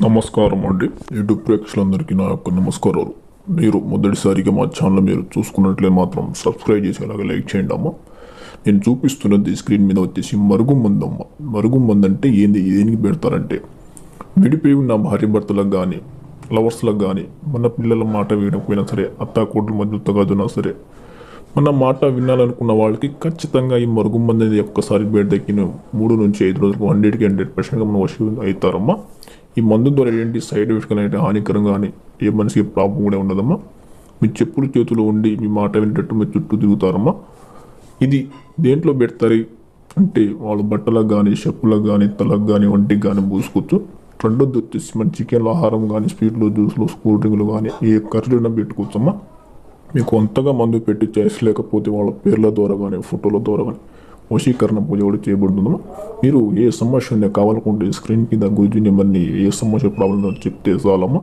నమస్కారం అండి. యూట్యూబ్ ప్రేక్షకులందరికీ నా యొక్క నమస్కారాలు. మీరు మొదటిసారిగా మా ఛానల్ మీరు చూసుకున్నట్లే మాత్రం సబ్స్క్రైబ్ చేసి అలాగే లైక్ చేయండి అమ్మ. నేను చూపిస్తున్నది స్క్రీన్ మీద వచ్చేసి మరుగుమందు అమ్మ. మరుగుమందు అంటే ఏంది, దేనికి పెడతారంటే విడిపోయి ఉన్న భార్య భర్తలకు కానీ లవర్స్లకు కానీ మన పిల్లల మాట వినకపోయినా సరే, అత్తాకోట్ల మధ్య తగాదున్నా సరే, మన మాట వినాలనుకున్న వాళ్ళకి ఖచ్చితంగా ఈ మరుగుమందు అనేది ఒక్కసారి బయటెక్కిన 3 నుంచి 5 రోజులకు 100% మనం వశం అవుతారమ్మా. ఈ మందు ద్వారా ఏంటి సైడ్ ఎఫెక్ట్స్ కానీ హానికరం కానీ ఏ మనిషికి ప్రాబ్లం కూడా ఉండదమ్మా. మీ చెప్పులు చేతులు ఉండి మీ మాట వినేటట్టు మీ చుట్టూ తిరుగుతారమ్మా. ఇది దేంట్లో పెడతారు అంటే వాళ్ళు బట్టలకు కానీ చెప్పులకు కానీ తలకు కానీ వంటికి కానీ పూసుకోవచ్చు. రెండోది వచ్చేసి మన చికెన్లో ఆహారం కానీ స్వీట్లు జ్యూస్లు కూల్ డ్రింకులు కానీ ఏ ఖర్చులైనా పెట్టుకోవచ్చమ్మా. మీకు అంతగా మందు పెట్టి లేకపోతే వాళ్ళ పేర్ల ద్వారా కానీ ఫోటోల ద్వారా కానీ వశీకరణ పూజ కూడా చేయబడుతుందమ్మా. మీరు ఏ సమస్య కావాలనుకుంటే స్క్రీన్ కింద గురించి నెంబర్ని ఏ సమస్య ప్రాబ్లం చెప్తే చాలమ్మా.